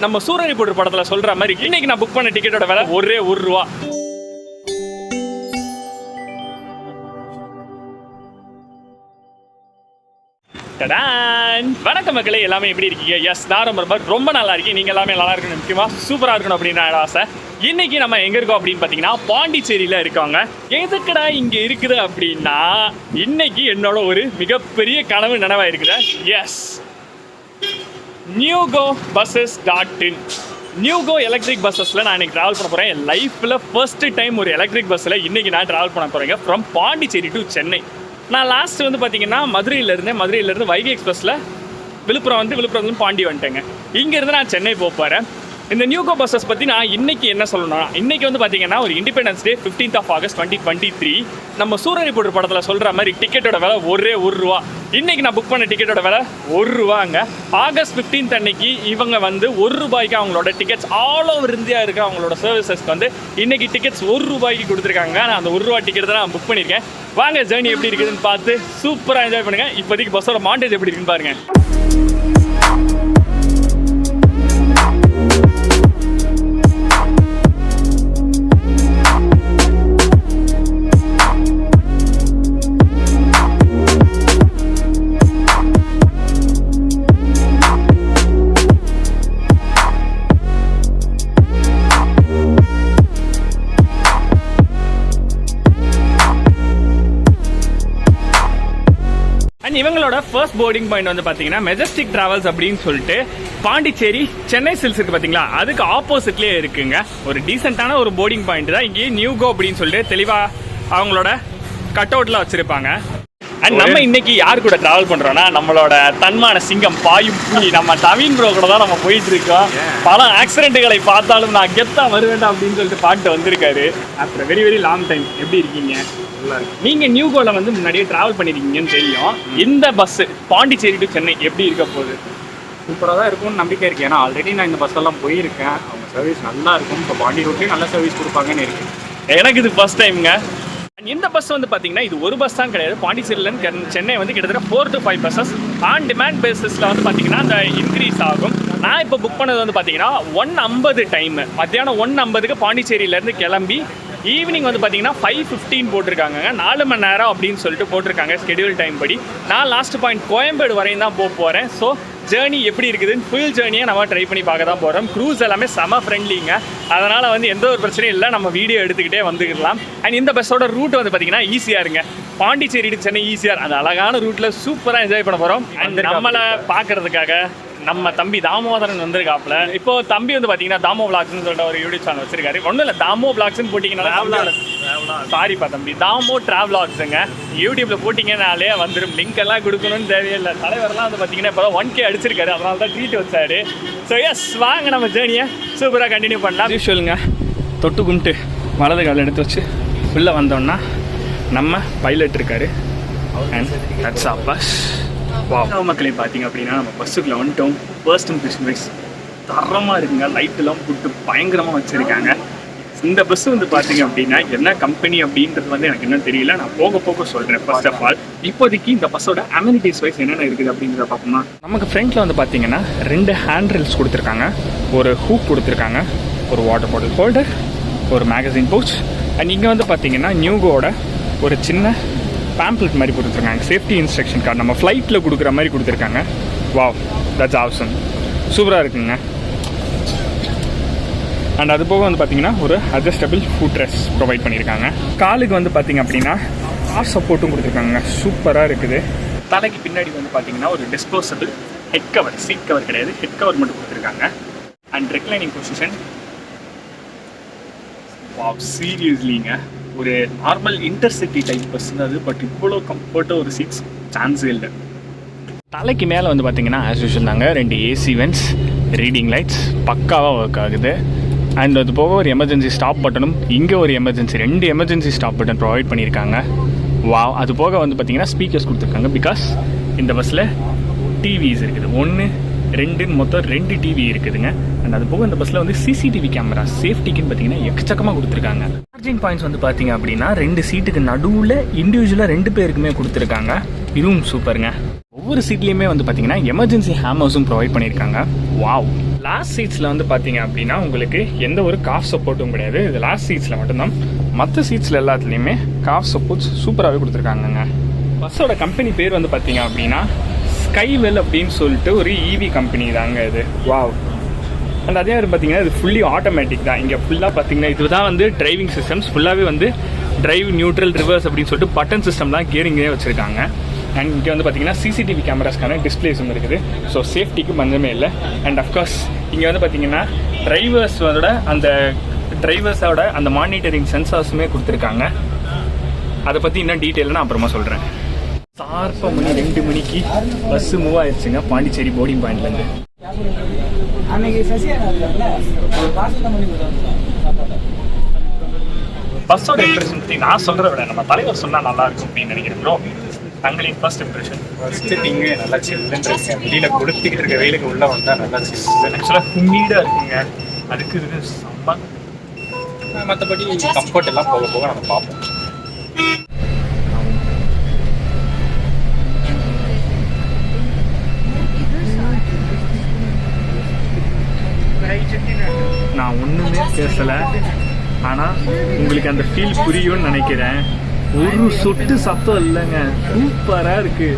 நம்ம சூரரை போட்டு படத்துல சொல்ற மாதிரி இன்னைக்கு நான் புக் பண்ண டிக்கெட்டோட விலை ஒரே ₹1. வணக்கம் மக்களே, எல்லாமே எப்படி இருக்கீங்க? எஸ், நான் ரொம்ப நல்லா இருக்கேன். நீங்க எல்லாமே நல்லா இருக்கணும், முக்கியமா சூப்பரா இருக்கணும் அப்படின்னு ஆசை. இன்னைக்கு நம்ம எங்க இருக்கோம் அப்படின்னு பாத்தீங்கன்னா பாண்டிச்சேரியில இருக்காங்க. எதுக்குடா இங்க இருக்குது அப்படின்னா, இன்னைக்கு என்னோட ஒரு மிகப்பெரிய கனவு நினைவா இருக்குது. எஸ், NewGo-Buses.in NewGo எலக்ட்ரிக் பஸ்ஸஸில் நான் இன்றைக்கி ட்ராவல் பண்ண போகிறேன். என் லைஃப்பில் ஃபர்ஸ்ட் டைம் ஒரு எலக்ட்ரிக் பஸ்ஸில் இன்றைக்கி நான் ட்ராவல் பண்ண போகிறேங்க ஃப்ரம் பாண்டிச்சேரி டு சென்னை. நான் லாஸ்ட் வந்து பார்த்தீங்கன்னா மதுரையிலேருந்து வைகை எக்ஸ்பிரஸில் விழுப்புரத்துலேருந்து பாண்டி வந்துட்டேங்க. இங்கேருந்து நான் சென்னை போக போகிறேன். இந்த NewGo பஸ்ஸஸ் பற்றி நான் இன்றைக்கி என்ன சொல்லணும்னா, இன்றைக்கி வந்து பார்த்தீங்கன்னா ஒரு இண்டிபெண்டன்ஸ் டே 15th August 2023. நம்ம சூரரை போட்டு படத்தில் சொல்கிற மாதிரி டிக்கெட்டோட விலை ஒரே ₹1. இன்றைக்கி நான் புக் பண்ண டிக்கெட்டோட விலை ₹1. August 15th அன்னைக்கு இவங்க வந்து ₹1 அவங்களோட டிக்கெட்ஸ் ஆல் ஓவர் இந்தியா இருக்க அவங்களோட சர்வீசஸ்க்கு வந்து இன்றைக்கி டிக்கெட்ஸ் ₹1 கொடுத்துருக்காங்க. நான் அந்த ₹1 டிக்கெட் தான் நான் புக் பண்ணியிருக்கேன். வாங்க ஜேர்னி எப்படி இருக்குதுன்னு பார்த்து சூப்பராக என்ஜாய் பண்ணுங்கள். இப்போதைக்கு பஸ்ஸோட மாண்டேஜ் எப்படி இருக்குன்னு பாருங்கள். இவங்களோட ஃபர்ஸ்ட் போர்டிங் பாயிண்ட் வந்து பார்த்தீங்கன்னா மெஜஸ்டிக் டிராவல்ஸ் அப்படின்னு சொல்லிட்டு பாண்டிச்சேரி சென்னை சில்ஸ் இருக்கு பார்த்தீங்களா, அதுக்கு ஆப்போசிட்லேயே இருக்குங்க. ஒரு டீசெண்டான ஒரு போர்டிங் பாயிண்ட் தான். இங்கே NewGo அப்படின்னு சொல்லிட்டு தெளிவாக அவங்களோட கட் அவுட்ல வச்சிருப்பாங்க. அண்ட் நம்ம இன்னைக்கு யார் கூட டிராவல் பண்றோம்னா, நம்மளோட தன்மான சிங்கம் பாயும் புலி நம்ம நவீன் ப்ரோ கூட தான் நம்ம போயிட்டு இருக்கோம். பல ஆக்சிடென்ட்டுகளை பார்த்தாலும் நான் கெத்தா வருவேண்டாம் அப்படின்னு சொல்லிட்டு பாட்டு வந்திருக்காரு. After very very long time. எப்படி இருக்கீங்க? நீங்க NewGoல வந்து முன்னாடியே டிராவல் பண்ணிருக்கீங்கன்னு தெரியும். இந்த பஸ் பாண்டிச்சேரி டு சென்னை எப்படி இருக்க போகுது? சூப்பராக தான் இருக்கும்னு நம்பிக்கை இருக்குது. ஏன்னா ஆல்ரெடி நான் இந்த பஸ்ஸெல்லாம் போயிருக்கேன். அவங்க சர்வீஸ் நல்லா இருக்கும். இப்போ பாண்டி ரூட்லேயும் நல்ல சர்வீஸ் கொடுப்பாங்கன்னு இருக்கு. எனக்கு இது ஃபர்ஸ்ட் டைம்ங்க. இந்த பஸ் வந்து பார்த்தீங்கன்னா இது ஒரு பஸ் தான் கிடையாது. பாண்டிச்சேரியிலேருந்து சென்னை வந்து கிட்டத்தட்ட 4 to 5 பஸ்ஸஸ் ஆன் டிமாண்ட் பேசிஸில் வந்து பார்த்தீங்கன்னா அந்த இன்க்ரீஸ் ஆகும். நான் இப்போ புக் பண்ணது வந்து பார்த்தீங்கன்னா 1:50 டைம், மத்தியானம் 1:50க்கு பாண்டிச்சேரியிலேருந்து கிளம்பி ஈவினிங் வந்து பார்த்தீங்கன்னா 5:15 போட்டிருக்காங்க. 4 மணி நேரம் அப்படின்னு சொல்லிட்டு போட்டிருக்காங்க ஸ்கெடியூல் டைம் படி. நான் லாஸ்ட் பாயிண்ட் கோயம்பேடு வரையும் தான் போக போகிறேன். ஸோ ஜேர்னி எப்படி இருக்குதுன்னு ஃபுல் ஜேர்னியை நம்ம ட்ரை பண்ணி பார்க்க தான் போகிறோம். க்ரூஸ் எல்லாமே செம ஃப்ரெண்ட்லிங்க. அதனால் வந்து எந்த ஒரு பிரச்சனையும் இல்லை, நம்ம வீடியோ எடுத்துக்கிட்டே வந்துக்கலாம். அண்ட் இந்த பஸ்ஸோட ரூட் வந்து பார்த்தீங்கன்னா ஈஸியாக இருங்க. பாண்டிச்சேரி டு சென்னை ஈஸியாக அந்த அழகான ரூட்டில் சூப்பராக என்ஜாய் பண்ண போகிறோம். அண்ட் நம்மளை பார்க்கறதுக்காக நம்ம தம்பி தாமோதரன் வந்திருக்காப்புல. இப்போ தம்பி வந்து பார்த்தீங்கன்னா தாமோ விளாக்ஸ்னு சொல்லிட்டு ஒரு யூடியூப் சேனல் வச்சிருக்காரு. ஒன்றும் இல்லை, தாமோ விளாக்ஸ்னு போட்டிங்கன்னா சாரிப்பா தம்பி, தாமோ டிராவலாக்ஸுங்க யூடியூப்ல போட்டிங்கனாலே வந்துடும். லிங்க் எல்லாம் கொடுக்கணும்னு தேவையில்லை. தலைவரெல்லாம் வந்து பார்த்தீங்கன்னா இப்போ 1K அடிச்சிருக்காரு, அதனால தான் ட்ரீட் வச்சாரு. ஸோ எஸ், வாங்க நம்ம ஜேர்னியை சூப்பராக கண்டினியூ பண்ணலாம். யூஷுவலுங்க, தொட்டு கும்பிட்டு வலது கால் எடுத்து வச்சு உள்ளே வந்தோம்னா நம்ம பைலட் இருக்காரு. And that's a bus. மக்களை பார்த்தீங்க அப்படின்னா நம்ம பஸ்ஸுக்குள்ள வந்துட்டோம். ஃபர்ஸ்ட் இம்ப்ரெஷன் வைஸ் தரமாக இருக்குங்க. லைட்டெல்லாம் போட்டு பயங்கரமாக வச்சுருக்காங்க. இந்த பஸ் வந்து பார்த்தீங்க அப்படின்னா என்ன கம்பெனி அப்படின்றது வந்து எனக்கு இன்னும் தெரியல. நான் போக போக சொல்கிறேன். ஃபர்ஸ்ட் ஆஃப் ஆல் இப்போதைக்கு இந்த பஸ்ஸோட அமெனிட்டிஸ் வைஸ் என்னென்ன இருக்குது அப்படின்றத பார்ப்போம்னா, நமக்கு ஃப்ரண்ட்டில் வந்து பார்த்தீங்கன்னா 2 ஹேண்ட் ரெயில்ஸ் கொடுத்துருக்காங்க, ஒரு ஹூக் கொடுத்துருக்காங்க, ஒரு வாட்டர் பாட்டில் ஹோல்டர், ஒரு மேகசின் பவுச். அண்ட் இங்கே வந்து பார்த்தீங்கன்னா NewGoட ஒரு சின்ன பேம்ப்ளெட் மாதிரி கொடுத்துருக்காங்க. சேஃப்டி இன்ஸ்ட்ரக்ஷன் கார்டு நம்ம ஃப்ளைட்டில் கொடுக்குற மாதிரி கொடுத்துருக்காங்க. Wow, that's awesome. சூப்பராக இருக்குங்க. அண்ட் அது போக வந்து பார்த்தீங்கன்னா ஒரு அட்ஜஸ்டபிள் ஃபுட் ரெஸ்ட் ப்ரொவைட் பண்ணியிருக்காங்க. காலுக்கு வந்து பார்த்தீங்க அப்படின்னா ஆர் சப்போர்ட்டும் கொடுத்துருக்காங்க. சூப்பராக இருக்குது. தலைக்கு பின்னாடி வந்து பார்த்தீங்கன்னா ஒரு disposable head cover, seat cover கிடையாது, ஹெட் கவர் மட்டும் கொடுத்துருக்காங்க. And reclining position. வாவ், சீரியஸ்லிங்க, ஒரு நார்மல் இன்டர்சிட்டி டைப் பஸ் அது. பட் இவ்வளோ கம்ஃபர்ட்டாக ஒரு சீட்ஸ் சான்ஸே இல்லை. தலைக்கு மேலே வந்து பார்த்தீங்கன்னா ஆஸ் யூஷுவல் தாங்க 2 AC வென்ட்ஸ், ரீடிங் லைட்ஸ் பக்காவாக ஒர்க் ஆகுது. அண்ட் அது போக ஒரு எமர்ஜென்சி ஸ்டாப் பட்டனும், இங்கே ஒரு emergency 2 emergency stop button provide பண்ணியிருக்காங்க. வாவ், அது போக வந்து பார்த்தீங்கன்னா ஸ்பீக்கர்ஸ் கொடுத்துருக்காங்க. பிகாஸ் இந்த பஸ்ஸில் டிவிஸ் இருக்குது, 1 2 மொத்தம் 2 டிவி இருக்குதுங்க. அண்ட் அது போக இந்த பஸ்ஸில் வந்து CCTV கேமரா சேஃப்டிக்குன்னு பார்த்தீங்கன்னா எக்கச்சக்கமாக கொடுத்துருக்காங்க. சார்ஜிங் பாயிண்ட்ஸ் வந்து பார்த்தீங்க அப்படின்னா 2 சீட்டுக்கு நடுவில் இண்டிவிஜுவலாக 2 பேருக்குமே கொடுத்துருக்காங்க. இதுவும் சூப்பருங்க. ஒவ்வொரு சீட்லேயுமே வந்து பார்த்தீங்கன்னா எமர்ஜென்சி ஹேமர்ஸும் ப்ரொவைட் பண்ணியிருக்காங்க. வாவ், லாஸ்ட் சீட்ஸில் வந்து பார்த்தீங்க அப்படின்னா உங்களுக்கு எந்த ஒரு காஃப் சப்போர்ட்டும் கிடையாது. இது லாஸ்ட் சீட்ஸில் மட்டும்தான். மற்ற சீட்ஸில் எல்லாத்துலேயுமே காஃப் சப்போர்ட்ஸ் சூப்பராகவே கொடுத்துருக்காங்கங்க. பஸ்ஸோட கம்பெனி பேர் வந்து பார்த்தீங்க அப்படின்னா ஸ்கைவெல் அப்படின்னு சொல்லிட்டு ஒரு ஈவி கம்பெனி தாங்க இது. வாவ். அண்ட் அதே மாதிரி பார்த்தீங்கன்னா இது ஃபுல்லி ஆட்டோமேட்டிக் தான். இங்கே ஃபுல்லாக பார்த்தீங்கன்னா இதுதான் வந்து டிரைவிங் சிஸ்டம்ஸ். ஃபுல்லாகவே வந்து டிரைவ், நியூட்ரல், ரிவர்ஸ் அப்படின்னு சொல்லிட்டு பட்டன் சிஸ்டம் தான் கியரிங்கே வச்சுருக்காங்க. அண்ட் இங்கே வந்து பார்த்தீங்கன்னா சிசிடிவி கேமராஸ்க்கான டிஸ்பிளேஸும் இருக்குது. ஸோ சேஃப்டிக்கு பஞ்சமே இல்லை. அண்ட் அஃப்கோர்ஸ் இங்கே வந்து பார்த்தீங்கன்னா டிரைவர்ஸோட அந்த மானிட்டரிங் சென்சார்ஸுமே கொடுத்துருக்காங்க. அதை பற்றி இன்னும் டீட்டெயிலாக நான் அப்புறமா சொல்கிறேன். ஷார்ப்பாக மணி 2 மணிக்கு பஸ்ஸு மூவ் ஆயிடுச்சுங்க பாண்டிச்சேரி போர்டிங் பாயிண்ட்லேருந்து. பஸ்ஸோட இம்ப்ரெஷன் பற்றி நான் சொல்கிறத விட நம்ம தலைவர் சொன்னால் நல்லா இருக்கும் அப்படின்னு நினைக்கிறேன் ப்ரோ. தங்களின் ஃபர்ஸ்ட் இம்ப்ரெஷன்? ஃபஸ்ட்டு திங்கு நல்லா சில்லுன்னு இருக்கேன். வெளியில் கொடுத்துக்கிட்டு இருக்க வெயிலுக்கு உள்ளே வந்தால் நல்லா சில்லுன்னு. ஆக்சுவலாக ஹுமீடாக இருக்குங்க. அதுக்கு இது செம்ம. மற்றபடி கம்ஃபர்ட் எல்லாம் போக போக நம்ம பார்ப்போம். நான் ஒன்றுமே பேசலை, ஆனால் உங்களுக்கு அந்த ஃபீல் புரியும்னு நினைக்கிறேன். ஒரு சொட்டு சத்தம் இல்லைங்க. சூப்பராக இருக்கு.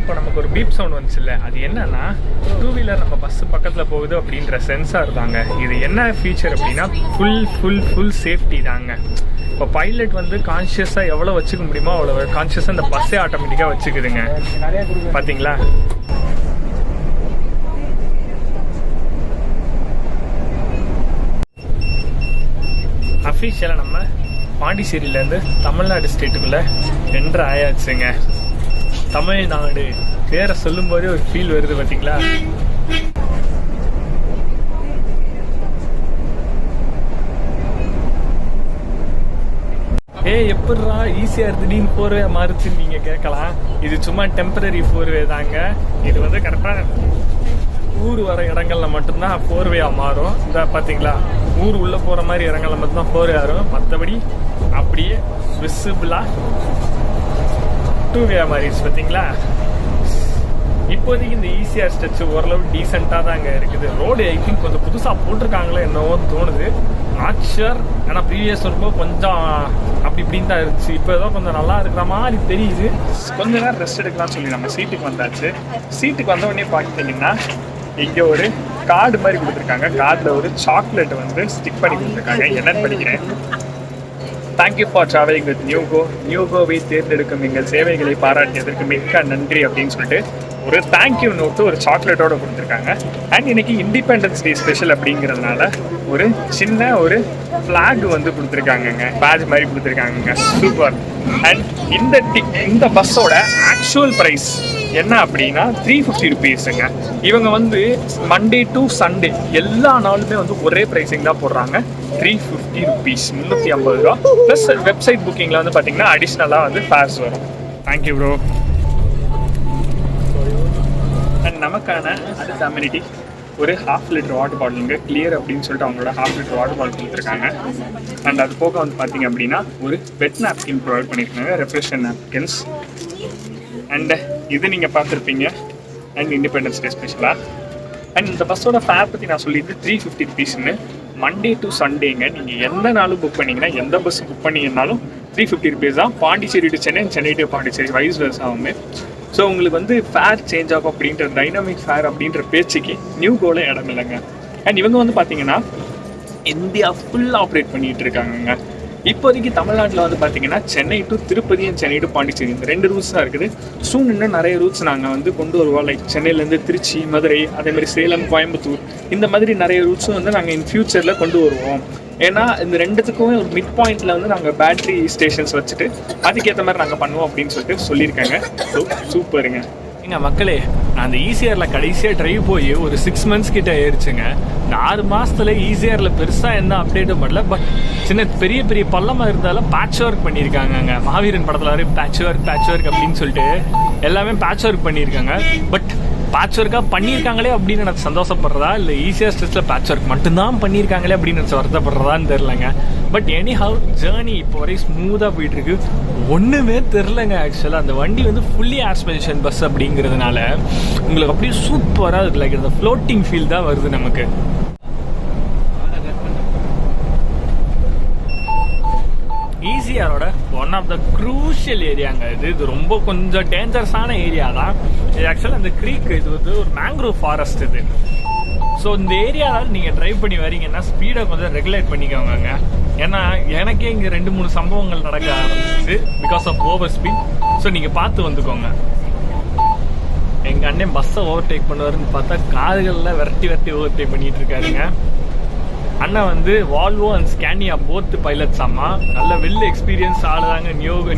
இப்போ நமக்கு ஒரு பீப் சவுண்ட் வந்துச்சு இல்லை, அது என்னன்னா 2 வீலர் நம்ம பஸ்ஸு பக்கத்தில் போகுது அப்படின்ற சென்சார் தாங்க. இது என்ன ஃபீச்சர் அப்படின்னா ஃபுல் சேஃப்டி தாங்க. இப்போ பைலட் வந்து கான்ஷியஸாக எவ்வளோ வச்சுக்க முடியுமோ அவ்வளோ கான்ஷியஸாக இந்த பஸ்ஸே ஆட்டோமேட்டிக்காக வச்சுக்குதுங்க. பார்த்தீங்களா? அஃபீஷியலாக நம்ம பாண்டிச்சேரியிலேருந்து தமிழ்நாடு ஸ்டேட்டுக்குள்ளே என்ட்ரு ஆயாச்சுங்க. தமிழ்நாடு பேரை சொல்லும் போதே ஒரு ஃபீல் வருது பார்த்தீங்களா? எப்படிரா ஈஸியாக திடீர்னு 4வே மாறுச்சுன்னு நீங்கள் கேட்கலாம். இது சும்மா டெம்பரரி 4வே தாங்க. இது வந்து கரெக்டாக ஊர் வர இடங்கள்ல மட்டும்தான் 4வே மாறும். இந்த பார்த்தீங்களா, ஊர் உள்ளே போகிற மாதிரி இடங்கள்ல மட்டும்தான் 4வே வரும். மற்றபடி அப்படியே விசிபிளாக 2வே மாறிடுச்சு. பார்த்தீங்களா? இப்போதைக்கு இந்த ஈஸியாக ஸ்ட்ரெச் ஓரளவு டீசெண்டாக தாங்க இருக்குது. ரோடு ஐ திங்க் கொஞ்சம் புதுசாக போட்டிருக்காங்களோ என்னவோ தோணுது. Not sure. ஏன்னா ப்ரீவியஸ் வரும்போது கொஞ்சம் அப்படி இப்படின்னு தான் இருந்துச்சு. இப்போ ஏதோ கொஞ்சம் நல்லா இருக்கிற மாதிரி தெரியுது. கொஞ்ச நேரம் ரெஸ்ட் எடுக்கலாம்னு சொல்லி நம்ம சீட்டுக்கு வந்தாச்சு. சீட்டுக்கு வந்த உடனே பார்த்தீங்கன்னா இங்கே ஒரு கார்டு மாதிரி கொடுத்துருக்காங்க. கார்டில் ஒரு சாக்லேட் வந்து ஸ்டிக் பண்ணி கொடுத்துருக்காங்க. என்னன்னு படிக்கிறேன். Thank you for travelling with NueGo. நியூகோவை தேர்ந்தெடுக்கும் எங்கள் சேவைகளை பாராட்டியதற்கு மிக்க நன்றி அப்படின்னு சொல்லிட்டு ஒரு தேங்க்யூ நோட்டு ஒரு சாக்லேட்டோட கொடுத்துருக்காங்க. அண்ட் இன்னைக்கு இண்டிபெண்டன்ஸ் டே ஸ்பெஷல் அப்படிங்கிறதுனால ஒரு சின்ன ஒரு ஃப்ளாக் வந்து கொடுத்துருக்காங்கங்க. பேட்ச் மாதிரி கொடுத்துருக்காங்கங்க. சூப்பர். அண்ட் இந்த பஸ்ஸோட ஆக்சுவல் ப்ரைஸ் என்ன அப்படின்னா 350 ருபீஸுங்க. இவங்க வந்து மண்டே டு சண்டே எல்லா நாளுமே வந்து ஒரே ப்ரைஸிங் தான் போடுறாங்க. 350 ருபீஸ், 350 ரூபா. ப்ளஸ் வெப்சைட் புக்கிங்கில் வந்து பார்த்தீங்கன்னா அடிஷ்னலாக வந்து ஃபேர்ஸ் வரும். Thank you bro. அண்ட் நமக்கான அடுத்த அம்யூனிட்டி ஒரு 1/2 லிட்டர் வாட்டர் பாட்டிலுங்க. கிளியர் அப்படின்னு சொல்லிட்டு அவங்களோட 1/2 லிட்டர் வாட்டர் பாட்டில் கொடுத்துருக்காங்க. அண்ட் அது போக வந்து பார்த்தீங்க அப்படின்னா ஒரு வெட் நாப்கின் ப்ரொவைட் பண்ணியிருக்காங்க, ரெஃப்ரெஷன் நாப்கின்ஸ். அண்ட் இது நீங்கள் பார்த்துருப்பீங்க. அண்ட் இண்டிபெண்டன்ஸ் டே ஸ்பெஷலாக. அண்ட் இந்த பஸ்ஸோட ஃபேர் பற்றி நான் சொல்லிட்டு 350 ருபீஸ்ன்னு. Monday to சண்டேங்க. நீங்கள் எந்த நாளும் புக் பண்ணிங்கன்னா, எந்த பஸ் புக் பண்ணிங்கன்னாலும் 350 ருபீஸ் தான். பாண்டிச்சேரி டு சென்னை, சென்னை டு பாண்டிச்சேரி வைஸ் வெர்ஸாவுமே. ஸோ உங்களுக்கு வந்து ஃபேர் சேஞ்ச் ஆகும் அப்படின்ற டைனமிக் ஃபேர் அப்படின்ற பேச்சுக்கு நியூகோவில் இடம் இல்லைங்க. அண்ட் இவங்க வந்து பார்த்தீங்கன்னா இந்தியா ஃபுல்லாக ஆப்ரேட் பண்ணிகிட்டு இருக்காங்கங்க. இப்போதைக்கு தமிழ்நாட்டில் வந்து பார்த்தீங்கன்னா Chennai to Tirupati and Chennai to Pondicherry இந்த 2 ரூட்ஸ் தான் இருக்குது. சூன் இன்னும் நிறைய ரூட்ஸ் நாங்கள் வந்து கொண்டு வருவோம். லைக் சென்னையிலேருந்து திருச்சி, மதுரை, அதேமாதிரி சேலம், கோயம்புத்தூர், இந்த மாதிரி நிறைய ரூட்ஸும் வந்து நாங்கள் இன் ஃபியூச்சரில் கொண்டு வருவோம். ஏன்னா இந்த 2த்துக்குமே ஒரு மிட் பாயிண்ட்டில் வந்து நாங்கள் பேட்ரி ஸ்டேஷன்ஸ் வச்சுட்டு அதுக்கேற்ற மாதிரி நாங்கள் பண்ணுவோம் அப்படின்னு சொல்லிட்டு சொல்லியிருக்காங்க. ஸோ சூப்பருங்க. எங்க மக்களே, நான் அந்த ஈசிஆரில் கடைசியாக ட்ரைவ் போய் ஒரு 6 months கிட்ட ஆயிடுச்சுங்க. இந்த 6 மாசத்துல ஈசிஆரில் பெருசாக எந்த அப்டேட்டும் பண்ணல. பட் சின்ன பெரிய பெரிய பள்ளமாக இருந்தாலும் பேட்ச் ஒர்க் பண்ணியிருக்காங்க. மகாவீரன் படத்தில் வர பேட்ச் ஒர்க் அப்படின்னு சொல்லிட்டு எல்லாமே பேட்ச் ஒர்க் பண்ணியிருக்காங்க. பட் பேட்ச் ஒர்க்காக பண்ணியிருக்காங்களே அப்படின்னு எனக்கு சந்தோஷப்படுறதா, இல்லை ஈஸியாக ஸ்ட்ரெச்சில் பேட்ச் ஒர்க் மட்டும்தான் பண்ணியிருக்காங்களே அப்படின்னு எனக்கு வருத்தப்படுறதான்னு தெரிலங்க. பட் எனி ஹவ் ஜேர்னி இப்போ வரையும் ஸ்மூத்தாக போயிட்டுருக்கு. ஒன்றுமே தெரிலங்க. ஆக்சுவலாக அந்த வண்டி வந்து ஃபுல்லி ஏர் சஸ்பென்ஷன் பஸ் அப்படிங்கிறதுனால உங்களுக்கு அப்படியே சூப்பராக இருக்கு. லைக் இந்த ஃப்ளோட்டிங் ஃபீல் தான் வருது நமக்கு. ஈசிஆரோட ஒன் ஆஃப் த க்ரூஷியல் ஏரியாங்க இது ரொம்ப கொஞ்சம் டேஞ்சரஸான ஏரியா தான் இது. ஆக்சுவலாக அந்த க்ரீக் இது வந்து ஒரு மேங்க்ரோவ் ஃபாரஸ்ட் இது. ஸோ இந்த ஏரியாவில் நீங்கள் ட்ரைவ் பண்ணி வரீங்கன்னா ஸ்பீடை கொஞ்சம் ரெகுலேட் பண்ணிக்கோங்க. ஏன்னா எனக்கே இங்கே 2-3 சம்பவங்கள் நடக்க ஆரம்பிச்சிச்சு because of over speed. So நீங்கள் பார்த்து வந்துக்கோங்க. எங்கள் அண்ணன் பஸ்ஸை ஓவர்டேக் பண்ணுவாருன்னு பார்த்தா காதுகளில் விரட்டி ஓவர்டேக் பண்ணிட்டு இருக்காருங்க. அண்ணன் வந்து Volvo and Scania both pilots அம்மா நல்ல வெல் எக்ஸ்பீரியன்ஸ் ஆளுதாங்க.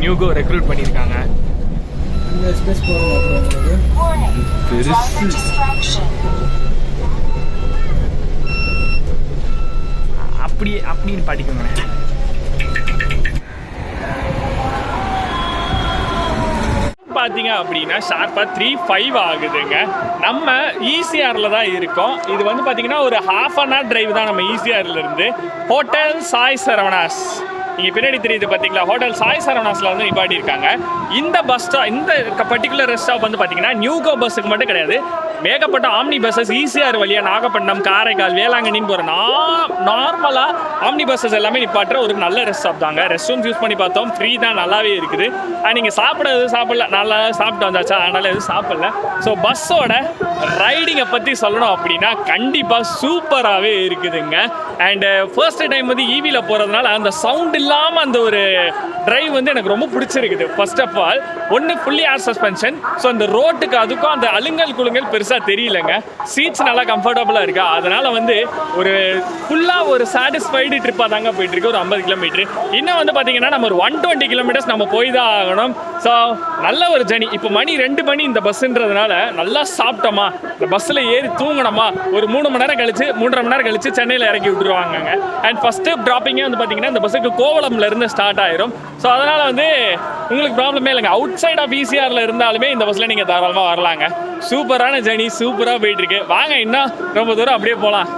நியூகோ ரெக்ரூட் பண்ணியிருக்காங்க. பெருசு அப்படின்னு பாட்டிக்கோங்க. பார்த்தீங்க அப்படின்னா ஷார்ப்பாக 3:05 ஆகுதுங்க. நம்ம ஈசிஆரில் தான் இருக்கோம். இது வந்து பார்த்தீங்கன்னா ஒரு ½ an hour டிரைவ் தான் நம்ம ஈசிஆர்ல இருந்து. ஹோட்டல் சாய் சரவணாஸ் இங்கே பின்னாடி தெரியுது பார்த்தீங்களா, ஹோட்டல் சாய் சரவணாஸில் வந்து நிப்பாட்டி இருக்காங்க. இந்த பஸ் ஸ்டாப், இந்த பர்டிகுலர் ரெஸ்ட் ஸ்டாப் வந்து பார்த்தீங்கன்னா நியூகோ பஸ்ஸுக்கு மட்டும் கிடையாது. மேகப்பட்ட ஆம்னி பஸ்ஸஸ் ஈசிஆர் வழியாக நாகப்பட்டினம், காரைக்கால், வேளாங்கண்ணின்னு போகிற நார்மலாக ஆம்னி பஸ்ஸஸ் எல்லாமே நிப்பாட்டுற ஒரு நல்ல ரெஸ்ட் ஸ்டாப் தாங்க. ரெஸ்ட் ரூம்ஸ் யூஸ் பண்ணி பார்த்தோம், ஃப்ரீ தான், நல்லாவே இருக்குது. நீங்கள் சாப்பிடல, நல்லா சாப்பிட்டு வந்தாச்சா, அதனால் எதுவும் சாப்பிடல. ஸோ பஸ்ஸோட ரைடிங்கை பற்றி சொல்லணும் அப்படின்னா கண்டிப்பாக சூப்பராகவே இருக்குதுங்க. அண்டு ஃபர்ஸ்ட் டைம் வந்து ஈவியில் போகிறதுனால அந்த சவுண்ட் இல்லாமல் அந்த ஒரு டிரைவ் வந்து எனக்கு ரொம்ப பிடிச்சிருக்குது. ஃபர்ஸ்ட் ஆஃப் ஆல் ஒன்று ஃபுல்லி ஏர் சஸ்பென்ஷன். ஸோ அந்த ரோட்டுக்கு அதுக்கும் அந்த அலுங்கல் குலுங்கல் பெருசாக தெரியலங்க. சீட்ஸ் நல்லா கம்ஃபர்டபுளாக இருக்கா, அதனால் வந்து ஒரு ஃபுல்லாக ஒரு சாட்டிஸ்ஃபைடு ட்ரிப்பாக தாங்க போயிட்டுருக்கு. ஒரு 50 கிலோமீட்டர். இன்னும் வந்து பார்த்தீங்கன்னா நம்ம ஒரு 120 கிலோமீட்டர்ஸ் நம்ம போய் தான் ஆகணும். ஸோ நல்ல ஒரு ஜர்னி. இப்போ மணி 2 மணி இந்த பஸ்ஸுன்றதுனால நல்லா சாப்பிட்டோமா, இந்த பஸ்ஸில் ஏறி தூங்கணுமா, ஒரு 3 மணி நேரம் கழிச்சு 3.5 மணி நேரம் கழிச்சு சென்னையில் இறக்கி விட்டுருவாங்க. அண்ட் ஃபஸ்ட்டு ட்ராப்பிங்கே வந்து பார்த்தீங்கன்னா இந்த பஸ்ஸுக்கு கோவளம்ல இருந்து ஸ்டார்ட் ஆயிரும். ஸோ அதனால் வந்து உங்களுக்கு ப்ராப்ளமே இல்லைங்க. அவுட் சைட் ஆஃப் ஈசிஆரில் இருந்தாலுமே இந்த பஸ்ஸில் நீங்கள் தாராளமாக வரலாங்க. சூப்பரான ஜர்னி, சூப்பராக போயிட்டுருக்கு. வாங்க இன்னும் ரொம்ப தூரம் அப்படியே போகலாம்.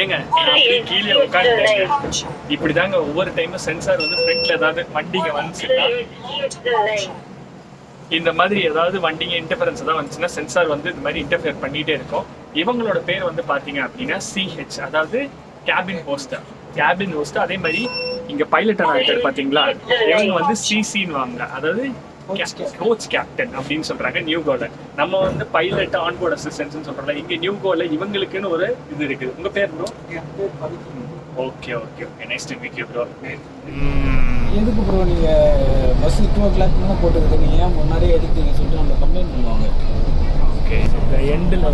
ஏங்க கீழே உட்காந்து இப்படிதாங்க ஒவ்வொரு டைமும் சென்சார் வந்து ஃப்ரண்ட்ல ஏதாவது வண்டிங்க வந்துச்சுன்னா, இந்த மாதிரி ஏதாவது வண்டிங்க இன்டர்ஃபரன்ஸ் தான் வந்துச்சுன்னா சென்சார் வந்து இந்த மாதிரி இன்டர்ஃபியர் பண்ணிட்டே இருக்கும். இவங்களோட பேர் வந்து பாத்தீங்க அப்படின்னா CH, அதாவது கேபின் ஹோஸ்ட். அதே மாதிரி இங்க பைலட்டான இருக்காரு பாத்தீங்களா, இவங்க வந்து CCன்னு வாங்க, அதாவது கோச் கேப்டன் அப்படின்னு சொல்றாங்க நியூகோல. நம்ம வந்து பைலட் ஆன்போர்ட் அசிஸ்டன்ட்னு சொல்றோம்ல, இங்க நியூகோல இவங்களுக்குன்னு ஒரு இது இருக்குது. உங்க பேர் bro? Okay, nice to meet you bro. எதுக்கு ப்ரோ நீங்க பஸ் 2 o'clock மேல போட்டுருக்கு, நீங்க ஏன் முன்னாடியே எடுத்தீங்க சொல்லிட்டு நம்ம கம்ப்ளைண்ட் பண்ணுவாங்க. ஓகே, இந்த எண்டில்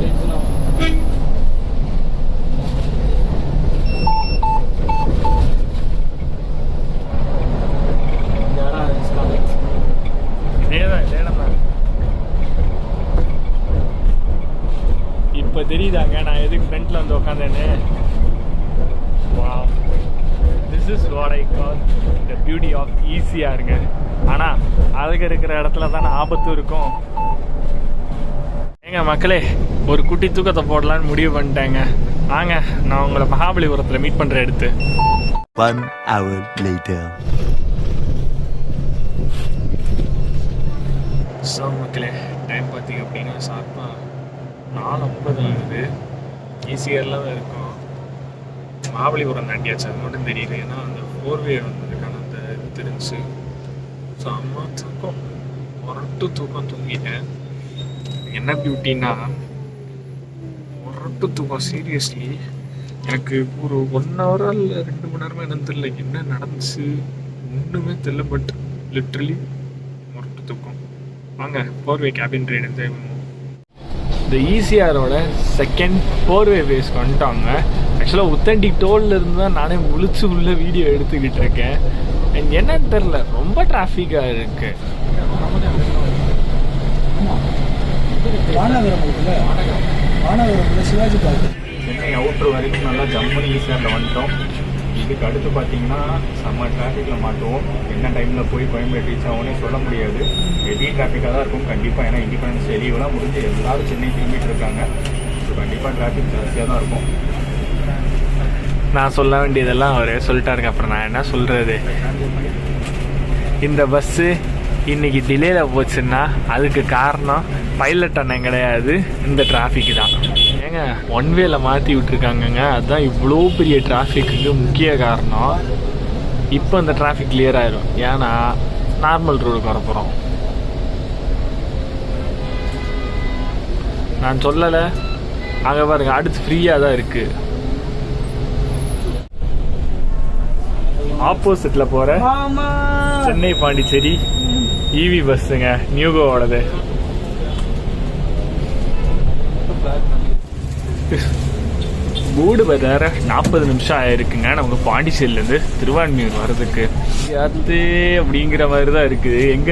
இப்போ தெரியுதாங்க நான் எதுக்கு ஃப்ரண்ட்ல வந்து உட்காந்தேன்னு. Wow, this is what I call the beauty of ஈஸியாருங்க. ஆனால் அதுக்கு இருக்கிற இடத்துல தானே ஆபத்து இருக்கும். ஏங்க மக்களே, ஒரு குட்டி தூக்கத்தை போடலான்னு முடிவு பண்ணிட்டேங்க. வாங்க நான் உங்களை மகாபலிபுரத்தில் மீட் பண்ணுற எடுத்து. 1 hour later. ஸோ மக்களே, டைம் பார்த்தீங்க அப்படின்னா ஷார்ப்பாக 4:50 ஆகுது. ஈஸியர்லாம் தான் இருக்கும். மகாபலிபுரம் தாண்டியாச்சு, அது மட்டும் தெரியுது. ஏன்னா அந்த 4-way வந்ததுக்கான அந்த இது தெரிஞ்சு செம்ம தூக்கம், ஒரட்டு தூக்கம் தூங்கிட்டேன். என்ன பியூட்டின்னா ஒரட்டு தூக்கம். சீரியஸ்லி எனக்கு ஒரு 1 hour இல்லை 2 மணி நேரமாக என்னன்னு தெரியல, என்ன நடந்துச்சு ஒன்றுமே தெரியல. பட் லிட்ரலி ஒரட்டு தூக்கம். வாங்க 4-way கேபின் ரைடு என்ஜாய் பண்ணுவோம். இந்த ஈசிஆரோட செகண்ட் 4-way பேஸ்க்கு வந்துட்டாங்க. ஆக்சுவலாக ஒத்தன்டிக் டோல்ல இருந்து தான் நானே முழிச்சு உள்ள வீடியோ எடுத்துக்கிட்டு இருக்கேன். அண்ட் என்னன்னு தெரில, ரொம்ப டிராஃபிக்காக இருக்கு. சிவாஜி பார்க் சென்னை அவுட்ரு வரைக்கும் நல்லா ஜம்முன்னு ஈஸியாக வந்துட்டோம். இதுக்கு அடுத்து பார்த்தீங்கன்னா செம்ம டிராஃபிக்கில் மாட்டுவோம். என்ன டைமில் போய் கோயம்பேடு ரீச் ஆகும்னே சொல்ல முடியாது. ஹெவி டிராஃபிக்காக தான் இருக்கும் கண்டிப்பாக. ஏன்னா இண்டிபெண்டன்ஸ் லீவெல்லாம் முடிஞ்சு எல்லாரும் சென்னை திரும்பிட்டு இருக்காங்க. ஸோ கண்டிப்பாக டிராஃபிக் ஜாஸ்தியாக தான் இருக்கும். நான் சொல்ல வேண்டியதெல்லாம் அவரே சொல்லிட்டாருங்க. அப்புறம் நான் என்ன சொல்கிறது? இந்த பஸ்ஸு இன்னைக்கு டிலேல போச்சுன்னா அதுக்கு காரணம் பைலட் அண்ணன் கிடையாது, இந்த டிராஃபிக் தான். ஏங்க ஒன் வேல மாற்றி விட்டுருக்காங்கங்க. அதுதான் இவ்வளோ பெரிய டிராஃபிக்கு முக்கிய காரணம். இப்போ இந்த டிராஃபிக் கிளியர் ஆயிரும். ஏன்னா நார்மல் ரோடுக்கு வர போகிறோம். நான் சொல்லலை, அங்கே பாருங்க அடுத்து ஃப்ரீயாக தான் இருக்குது. ஆப்போசிட்டில் போகிற சென்னை பாண்டிச்சேரி இவி பஸ்ஸுங்க, நியூகோவோடது. போர்டு வேற 40 நிமிஷம் ஆயிருக்குங்க நமக்கு பாண்டிச்சேரியிலேருந்து திருவான்மியூர் வர்றதுக்கு. அது அப்படிங்கிற மாதிரி தான் இருக்குது. எங்க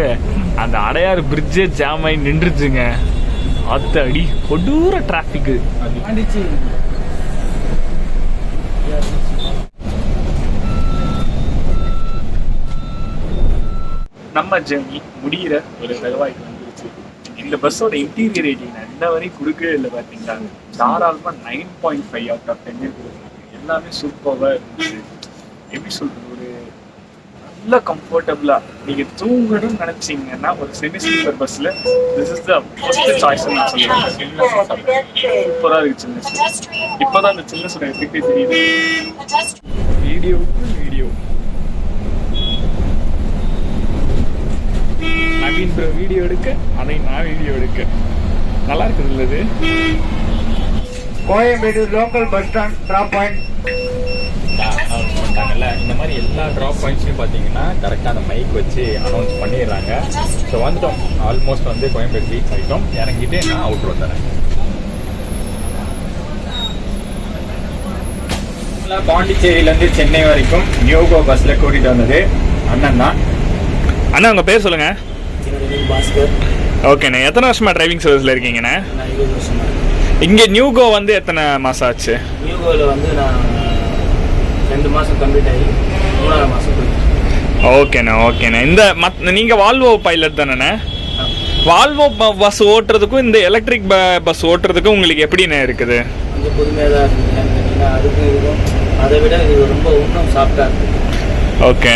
அந்த அடையாறு பிரிட்ஜே ஜாம் ஆகி நின்றுச்சுங்க. அத்த அடி கொடூர டிராஃபிக்கு. பாண்டிச்சேரி நம்ம ஜர்னி முடிகிற ஒரு தகவாய்க்கு வந்துருச்சு. இந்த பஸ்ஸோட இன்டீரியர் ரேட்டிங் நான் இன்ன வரையும் கொடுக்கவே இல்லை. பார்த்தீங்களா, தாராளமாக 9.5 அவுட் ஆஃப் 10 கொடுக்குறாங்க. எல்லாமே சூப்பராக இருந்துச்சு. எப்படி சொல்றது, ஒரு நல்ல கம்ஃபர்டபுளாக நீங்கள் தூங்கணும்னு நினச்சிங்கன்னா ஒரு செமி ஸ்லீப்பர் பஸ்ஸில் திஸ் இஸ் த ஃபர்ஸ்ட் சாய்ஸ்ன்னு நான் சொல்லுவேன். சூப்பராக இருக்கு சில்னஸ். இப்போ தான் அந்த சில்னஸோட எஃபெக்டே தெரியுது. வீடியோ நவீன் ப்ரோ வீடியோ எடுக்க, அதை நான் வீடியோ எடுக்க. நல்லா இருக்குது இல்லது. Koyambedu local bus stand drop point announce பண்ணிட்டாங்கல்ல. இந்த மாதிரி எல்லா ட்ராப் பாயிண்ட்ஸ்லையும் பார்த்தீங்கன்னா கரெக்டாக அந்த மைக் வச்சு அனௌன்ஸ் பண்ணிடுறாங்க. ஸோ வந்துட்டோம், ஆல்மோஸ்ட் வந்து கோயம்பேடு ரீச் ஆகிட்டோம். இறங்கிட்டு நான் அவுட் ரோட் தரேன். பாண்டிச்சேரியிலேருந்து சென்னை வரைக்கும் நியூகோ பஸ்ஸில் கூட்டிகிட்டு வந்தது அண்ணன் தான். அண்ணா உங்கள் பேர் சொல்லுங்கள். பாஸ்கர். ஓகேண்ணே, எத்தனை வருஷமா டிரைவிங் சர்வீஸில் இருக்கீங்கண்ணே? நான் 20 வருஷமா இங்கே நியூகோ வந்து எத்தனை மாதம் ஆச்சு? நியூகோவில் வந்து நான் 2 மாதம் கம்ப்ளீட் ஆகி 3ஆவது மாதம் போயிட்டு. ஓகேண்ணே. இந்த நீங்கள் வால்வோ பைலட் தானேண்ணே? வால்வோ பஸ் ஓட்டுறதுக்கும் இந்த எலக்ட்ரிக் பஸ் ஓட்டுறதுக்கும் உங்களுக்கு எப்படிண்ணே இருக்குது? கொஞ்சம் புதுமையாக தான் இருக்குது. ஏன்னா அதுக்கும் இருக்கும், அதை விட இது ரொம்ப இன்னும் சாஃப்டாக இருக்குது. ஓகே.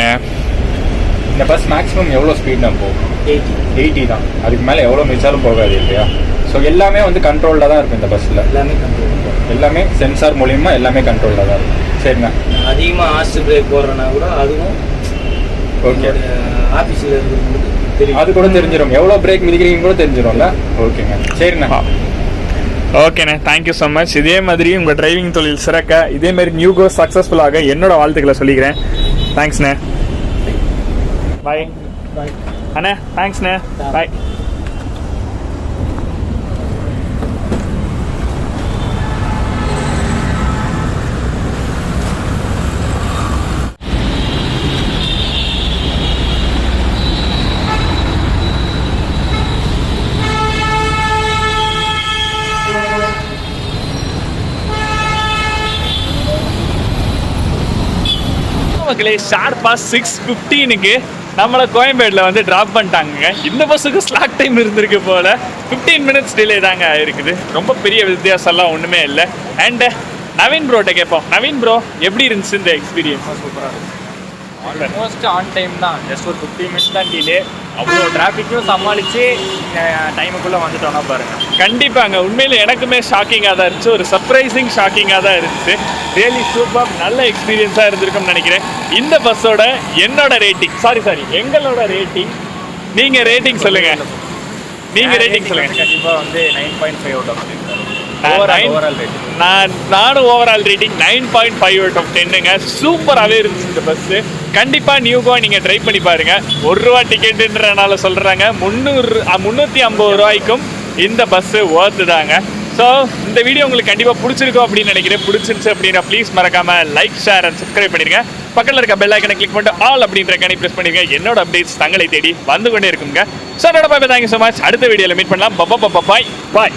இந்த பஸ் மேக்ஸிமம் எவ்வளோ ஸ்பீட் தான் போகும்? 80 தான். அதுக்கு மேலே எவ்வளோ மிச்சாலும் போகாது இல்லையா? ஸோ எல்லாமே வந்து கண்ட்ரோலில் தான் இருக்கும் இந்த பஸ்ஸில். எல்லாமே கண்ட்ரோல், எல்லாமே சென்சார் மூலியமாக எல்லாமே கண்ட்ரோலில் தான் இருக்கும். சரிண்ணா. அதிகமாக ஹாஸ்ட் பிரேக் போடுறேன்னா கூட அதுவும் ஓகே, ஆஃபீஸில் இருக்கிறவங்களுக்கு தெரியும். அது கூட தெரிஞ்சிடும். எவ்வளோ பிரேக் மிதிக்கிறீங்க கூட தெரிஞ்சிடும்ல. ஓகேங்க, சரிண்ணா. ஓகேண்ணே, தேங்க்யூ ஸோ மச். இதே மாதிரி உங்கள் டிரைவிங் தொழில் சிறக்க, இதே மாதிரி நியூகோ சக்ஸஸ்ஃபுல்லாக என்னோட வாழ்த்துக்களை சொல்லிக்கிறேன். தேங்க்ஸ்ண்ணே. பாய். அண்ணே தேங்க்ஸ்ண்ணே. பாய். மக்களே, ஷார்ப்பா 6:15க்கு நம்மளை கோயம்பேடில் வந்து ட்ராப் பண்ணிட்டாங்க. இந்த பஸ்ஸுக்கு ஸ்லாக் டைம் இருந்திருக்கு போல். 15 மினிட்ஸ் டிலே தாங்க ஆயிருக்குது. ரொம்ப பெரிய வித்தியாசம்லாம் ஒன்றுமே இல்லை. அண்டு நவீன் ப்ரோட்ட கேட்போம். நவீன் ப்ரோ, எப்படி இருந்துச்சு இந்த எக்ஸ்பீரியன்ஸ்? சூப்பராக இருக்கும். ஆல்மோஸ்ட் ஆன் டைம் தான். ஜஸ்ட் ஒரு 15 மினிட்ஸ் தான் டிலே. அவ்வளோ டிராஃபிக்கும் சமாளித்து டைமுக்குள்ளே வந்துட்டோன்னா பாருங்கள். கண்டிப்பாங்க, உண்மையில எனக்குமே ஷாக்கிங்காக தான் இருந்துச்சு. ஒரு சர்ப்ரைசிங் ஷாக்கிங்காக தான் இருந்துச்சு. ரியலி சூப்பர், நல்ல எக்ஸ்பீரியன்ஸாக இருந்திருக்கும்னு நினைக்கிறேன். இந்த பஸ்ஸோட என்னோட ரேட்டிங், சாரி எங்களோட ரேட்டிங், நீங்கள் ரேட்டிங் சொல்லுங்கள். நீங்கள் ரேட்டிங் சொல்லுங்கள். கண்டிப்பாக வந்து 9.5 அவுட் ஆஃப் 10. நானும் ஓவரால் ரேட்டிங் 9.5 அவுட் ஆஃப் 10ங்க. சூப்பராகவே இருந்துச்சு இந்த பஸ்ஸு. கண்டிப்பாக நியூகோ நீங்கள் ட்ரை பண்ணி பாருங்கள். ₹1 டிக்கெட்டுன்றனால சொல்கிறாங்க. 350 ரூபாய்க்கும் இந்த பஸ்ஸு ஒர்த்து தாங்க. ஸோ இந்த வீடியோ உங்களுக்கு கண்டிப்பாக பிடிச்சிருக்கும் அப்படின்னு நினைக்கிறேன். பிடிச்சிருச்சு அப்படின்னா ப்ளீஸ் மறக்காம லைக், ஷேர் அண்ட் சப்ஸ்கிரைப் பண்ணிருங்க. பக்கத்தில் இருக்க பெல் ஐக்கனை கிளிக் பண்ணிட்டு ஆல் அப்படின்ற கணி ப்ரெஸ் பண்ணிருங்க. என்னோட அப்டேட்ஸ் தங்களை தேடி வந்து கொண்டே இருக்குங்க. ஸோ என்னோட பாய், தேங்க்யூ ஸோ மச். அடுத்த வீடியோவில் மீட் பண்ணலாம். பாய் பாய்.